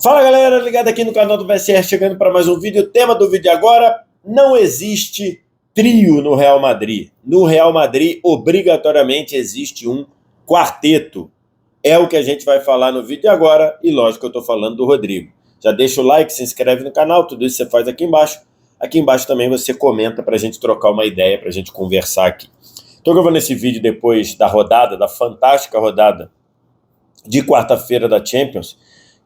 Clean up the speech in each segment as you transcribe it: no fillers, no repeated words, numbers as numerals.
Fala galera, ligado aqui no canal do VSR, chegando para mais um vídeo. O tema do vídeo agora: não existe trio no Real Madrid. No Real Madrid, obrigatoriamente existe um quarteto. É o que a gente vai falar no vídeo agora, e lógico que eu estou falando do Rodrigo. Já deixa o like, se inscreve no canal, tudo isso você faz aqui embaixo. Aqui embaixo também você comenta para a gente trocar uma ideia, para a gente conversar aqui. Estou gravando esse vídeo depois da rodada, da fantástica rodada de quarta-feira da Champions,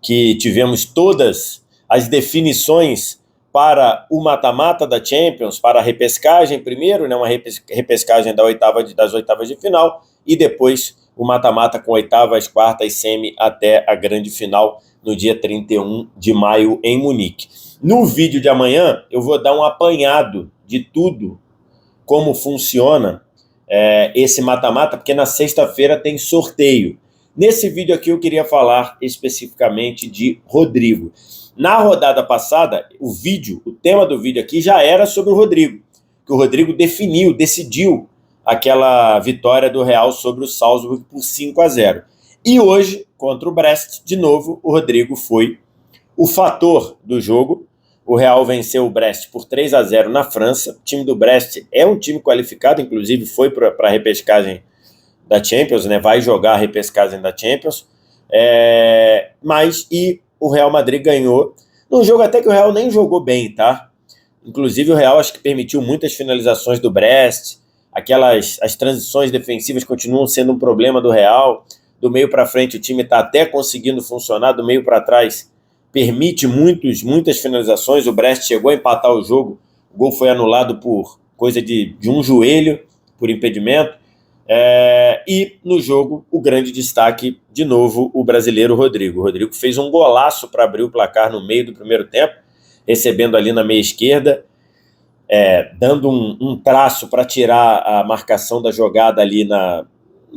que tivemos todas as definições para o mata-mata da Champions, para a repescagem primeiro, né, uma repescagem das oitavas de final, e depois o mata-mata com oitavas, quartas, semi, até a grande final no dia 31 de maio em Munique. No vídeo de amanhã eu vou dar um apanhado de tudo, como funciona esse mata-mata, porque na sexta-feira tem sorteio. Nesse vídeo aqui eu queria falar especificamente de Rodrigo. Na rodada passada, o tema do vídeo aqui já era sobre o Rodrigo, que o Rodrigo decidiu aquela vitória do Real sobre o Salzburg por 5-0. E hoje, contra o Brest, de novo, o Rodrigo foi o fator do jogo. O Real venceu o Brest por 3-0 na França. O time do Brest é um time qualificado, inclusive foi para a repescagem da Champions, né? Vai jogar a repescagem da Champions, mas o Real Madrid ganhou, num jogo até que o Real nem jogou bem, tá? Inclusive o Real acho que permitiu muitas finalizações do Brest, as transições defensivas continuam sendo um problema do Real, do meio para frente o time está até conseguindo funcionar, do meio para trás permite muitas finalizações, o Brest chegou a empatar o jogo, o gol foi anulado por coisa de um joelho, por impedimento. E no jogo, o grande destaque, de novo, o brasileiro Rodrigo. O Rodrigo fez um golaço para abrir o placar no meio do primeiro tempo, recebendo ali na meia esquerda, dando um traço para tirar a marcação da jogada ali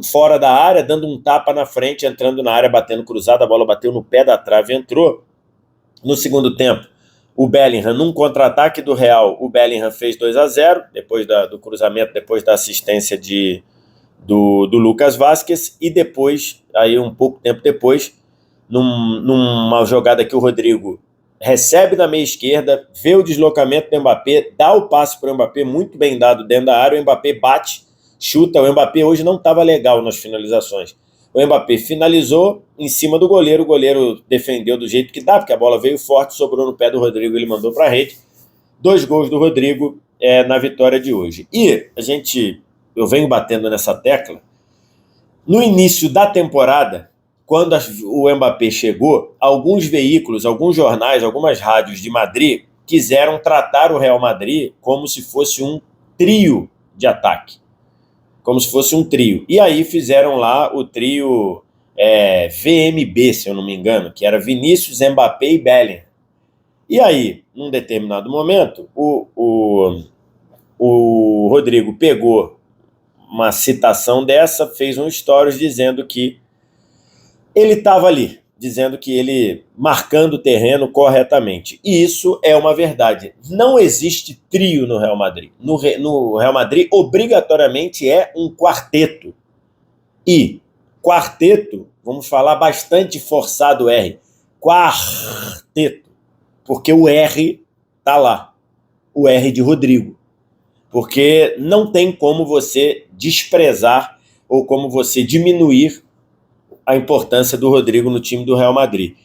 fora da área, dando um tapa na frente, entrando na área, batendo cruzado, a bola bateu no pé da trave e entrou. No segundo tempo, o Bellingham, num contra-ataque do Real, o Bellingham fez 2-0, depois do cruzamento, depois da assistência do Lucas Vázquez, e depois, aí um pouco tempo depois, numa jogada que o Rodrigo recebe na meia esquerda, vê o deslocamento do Mbappé, dá o passe para o Mbappé, muito bem dado dentro da área, o Mbappé bate, chuta. O Mbappé hoje não estava legal nas finalizações. O Mbappé finalizou em cima do goleiro, o goleiro defendeu do jeito que dá, porque a bola veio forte, sobrou no pé do Rodrigo, ele mandou para a rede. 2 gols do Rodrigo na vitória de hoje. E eu venho batendo nessa tecla. No início da temporada, quando o Mbappé chegou, alguns veículos, alguns jornais, algumas rádios de Madrid quiseram tratar o Real Madrid como se fosse um trio de ataque. Como se fosse um trio. E aí fizeram lá o trio VMB, se eu não me engano, que era Vinícius, Mbappé e Bellingham. E aí, num determinado momento, o Rodrigo pegou uma citação dessa, fez um stories dizendo que ele estava ali, dizendo que ele marcando o terreno corretamente. E isso é uma verdade. Não existe trio no Real Madrid. No Real Madrid, obrigatoriamente é um quarteto. E quarteto, vamos falar bastante forçado o R, quarteto, porque o R está lá, o R de Rodrigo. Porque não tem como você desprezar ou como você diminuir a importância do Rodrigo no time do Real Madrid.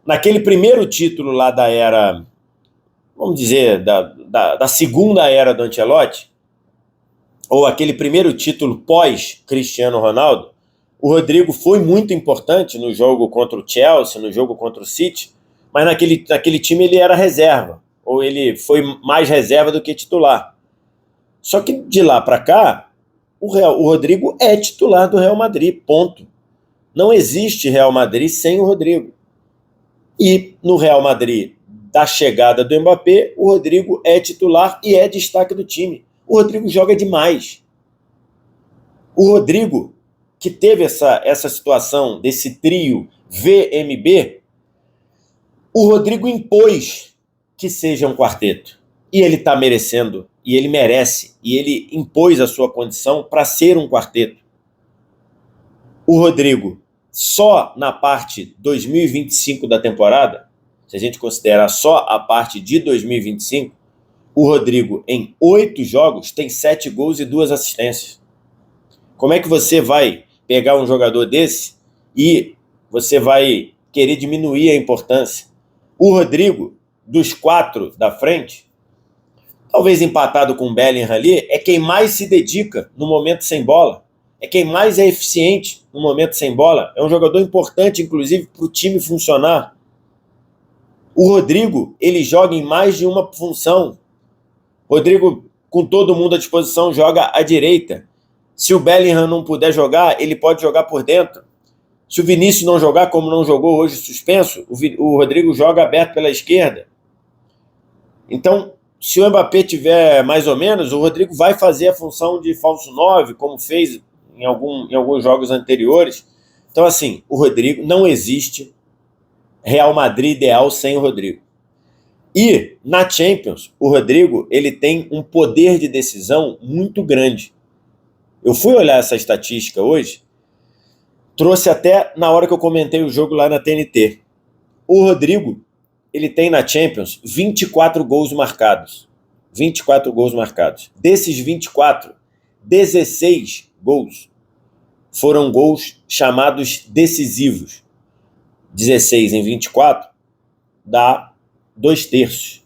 Naquele primeiro título lá da era, vamos dizer, da segunda era do Ancelotti, ou aquele primeiro título pós-Cristiano Ronaldo, o Rodrigo foi muito importante no jogo contra o Chelsea, no jogo contra o City, mas naquele time ele era reserva, ou ele foi mais reserva do que titular. Só que de lá para cá, o Rodrigo é titular do Real Madrid, ponto. Não existe Real Madrid sem o Rodrigo. E no Real Madrid, da chegada do Mbappé, o Rodrigo é titular e é destaque do time. O Rodrigo joga demais. O Rodrigo, que teve essa situação desse trio VMB, o Rodrigo impôs que seja um quarteto. E ele está merecendo, e ele merece, e ele impôs a sua condição para ser um quarteto. O Rodrigo só na parte 2025 da temporada, se a gente considerar só a parte de 2025, o Rodrigo, em 8 jogos, tem 7 gols e 2 assistências. Como é que você vai pegar um jogador desse e você vai querer diminuir a importância? O Rodrigo, dos 4 da frente, talvez empatado com o Bellingham ali, é quem mais se dedica no momento sem bola. É quem mais é eficiente no momento sem bola. É um jogador importante, inclusive, para o time funcionar. O Rodrigo, ele joga em mais de uma função. Rodrigo, com todo mundo à disposição, joga à direita. Se o Bellingham não puder jogar, ele pode jogar por dentro. Se o Vinícius não jogar, como não jogou hoje suspenso, o Rodrigo joga aberto pela esquerda. Então, se o Mbappé tiver mais ou menos, o Rodrigo vai fazer a função de falso 9, como fez em alguns jogos anteriores. Então, assim, o Rodrigo, não existe Real Madrid ideal sem o Rodrigo. E, na Champions, o Rodrigo, ele tem um poder de decisão muito grande. Eu fui olhar essa estatística hoje, trouxe até na hora que eu comentei o jogo lá na TNT. O Rodrigo, ele tem na Champions 24 gols marcados. 24 gols marcados. Desses 24, 16 gols foram gols chamados decisivos. 16 em 24 dá 2/3.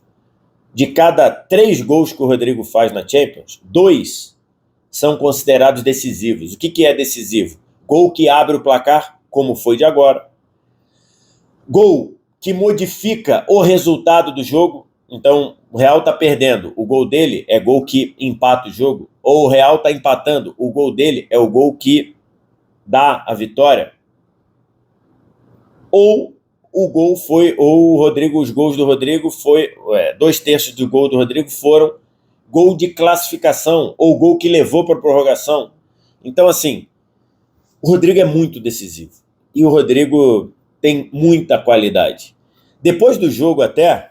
De cada 3 gols que o Rodrigo faz na Champions, 2 são considerados decisivos. O que é decisivo? Gol que abre o placar, como foi de agora. Gol que modifica o resultado do jogo. Então, o Real está perdendo, o gol dele é gol que empata o jogo. Ou o Real está empatando, o gol dele é o gol que dá a vitória. Ou os gols do Rodrigo foi 2/3 do gol do Rodrigo foram gol de classificação ou gol que levou para a prorrogação. Então, assim, o Rodrigo é muito decisivo e o Rodrigo tem muita qualidade. Depois do jogo até,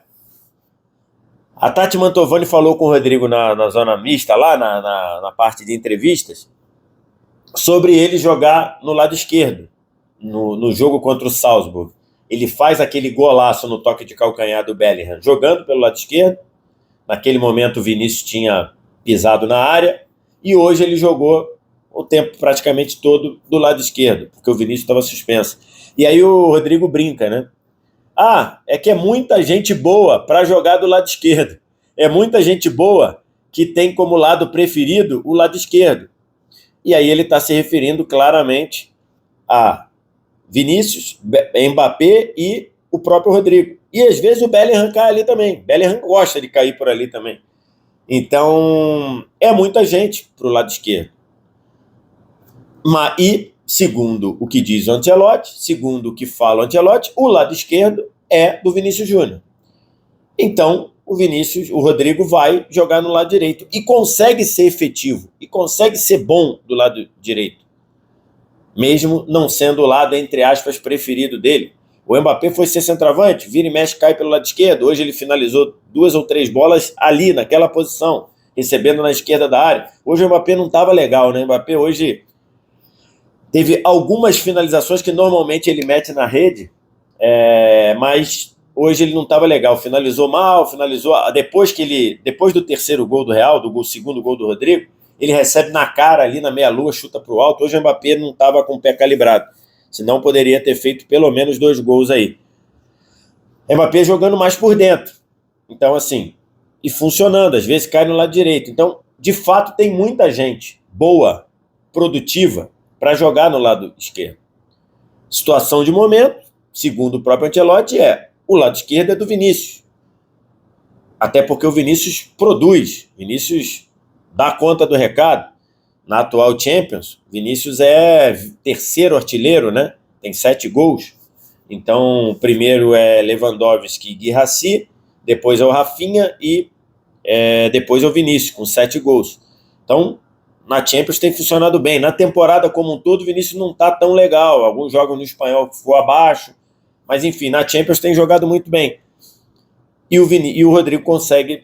a Tati Mantovani falou com o Rodrigo na zona mista, lá na parte de entrevistas, sobre ele jogar no lado esquerdo, no jogo contra o Salzburg. Ele faz aquele golaço no toque de calcanhar do Bellingham, jogando pelo lado esquerdo. Naquele momento o Vinícius tinha pisado na área e hoje ele jogou o tempo praticamente todo do lado esquerdo, porque o Vinícius estava suspenso. E aí o Rodrigo brinca, né? É que é muita gente boa para jogar do lado esquerdo. É muita gente boa que tem como lado preferido o lado esquerdo. E aí ele está se referindo claramente a Vinícius, Mbappé e o próprio Rodrigo. E às vezes o Bellingham cai ali também. Bellingham gosta de cair por ali também. Então, é muita gente para o lado esquerdo. E, segundo o que diz o Ancelotti, segundo o que fala o Ancelotti, o lado esquerdo é do Vinícius Júnior. Então, o Rodrigo vai jogar no lado direito e consegue ser efetivo, e consegue ser bom do lado direito, mesmo não sendo o lado, entre aspas, preferido dele. O Mbappé foi ser centroavante, vira e mexe, cai pelo lado esquerdo. Hoje ele finalizou 2 ou 3 bolas ali, naquela posição, recebendo na esquerda da área. Hoje o Mbappé não estava legal, né? O Mbappé hoje teve algumas finalizações que normalmente ele mete na rede, mas hoje ele não estava legal. Finalizou mal, depois do terceiro gol do Real, segundo gol do Rodrigo, ele recebe na cara ali na meia-lua, chuta para o alto. Hoje o Mbappé não estava com o pé calibrado, senão poderia ter feito pelo menos 2 gols aí. Mbappé jogando mais por dentro, então assim, e funcionando, às vezes cai no lado direito. Então, de fato, tem muita gente boa, produtiva, para jogar no lado esquerdo. Situação de momento, segundo o próprio Ancelotti, o lado esquerdo é do Vinícius. Até porque o Vinícius produz, Vinícius dá conta do recado. Na atual Champions, Vinícius é 3º artilheiro, né? Tem 7 gols. Então, primeiro é Lewandowski e Guirassy, depois é o Rafinha e depois é o Vinícius, com 7 gols. Então, na Champions tem funcionado bem. Na temporada como um todo, o Vinícius não está tão legal. Alguns jogos no espanhol ficou abaixo. Mas, enfim, na Champions tem jogado muito bem. E o Rodrigo consegue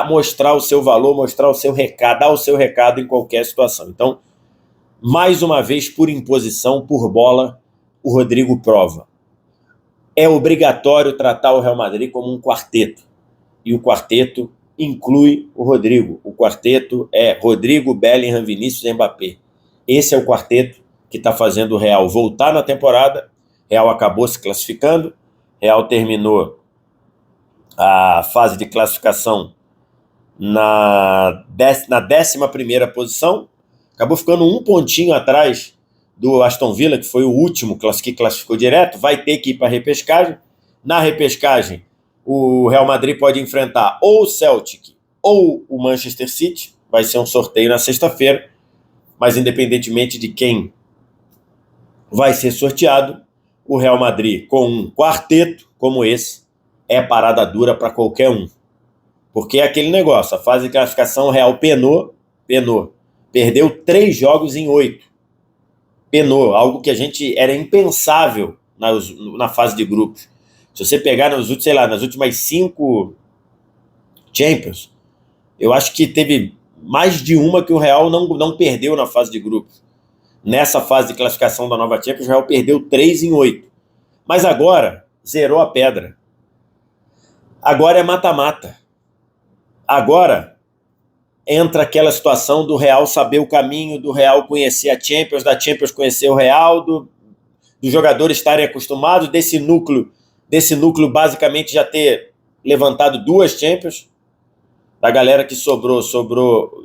mostrar o seu valor, mostrar o seu recado, dar o seu recado em qualquer situação. Então, mais uma vez, por imposição, por bola, o Rodrigo prova. É obrigatório tratar o Real Madrid como um quarteto. E o quarteto inclui o Rodrigo. O quarteto é Rodrigo, Bellingham, Vinícius e Mbappé. Esse é o quarteto que está fazendo o Real voltar na temporada. Real acabou se classificando. Real terminou a fase de classificação na 11ª posição. Acabou ficando um pontinho atrás do Aston Villa, que foi o último que classificou direto. Vai ter que ir para a repescagem. Na repescagem, o Real Madrid pode enfrentar ou o Celtic ou o Manchester City. Vai ser um sorteio na sexta-feira. Mas independentemente de quem vai ser sorteado, o Real Madrid, com um quarteto como esse, é parada dura para qualquer um. Porque é aquele negócio, a fase de classificação, o Real penou. Perdeu 3 jogos em 8. Penou, algo que era impensável na fase de grupos. Se você pegar nas últimas 5 Champions, eu acho que teve mais de uma que o Real não perdeu na fase de grupos. Nessa fase de classificação da nova Champions, o Real perdeu 3 em 8. Mas agora, zerou a pedra. Agora é mata-mata. Agora entra aquela situação do Real saber o caminho, do Real conhecer a Champions, da Champions conhecer o Real, dos jogadores estarem acostumados, desse núcleo basicamente já ter levantado 2 Champions, da galera que sobrou,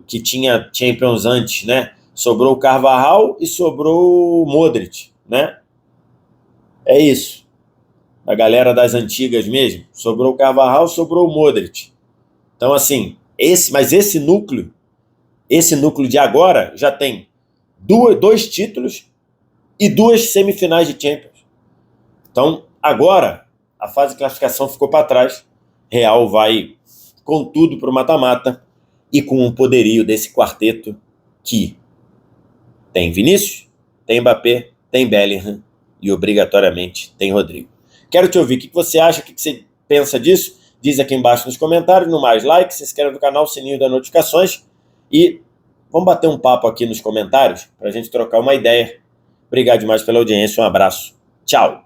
que tinha Champions antes, né? Sobrou o Carvajal e sobrou o Modric, né? É isso. A galera das antigas mesmo. Sobrou o Carvajal, sobrou o Modric. Então, assim, esse núcleo de agora já tem 2 títulos e 2 semifinais de Champions. Então, agora, a fase de classificação ficou para trás. Real vai com tudo para o mata-mata e com o poderio desse quarteto que tem Vinícius, tem Mbappé, tem Bellingham e obrigatoriamente tem Rodrigo. Quero te ouvir. O que você acha? O que você pensa disso? Diz aqui embaixo nos comentários. No mais, like, se inscreve no canal, sininho das notificações e vamos bater um papo aqui nos comentários para a gente trocar uma ideia. Obrigado demais pela audiência. Um abraço. Tchau.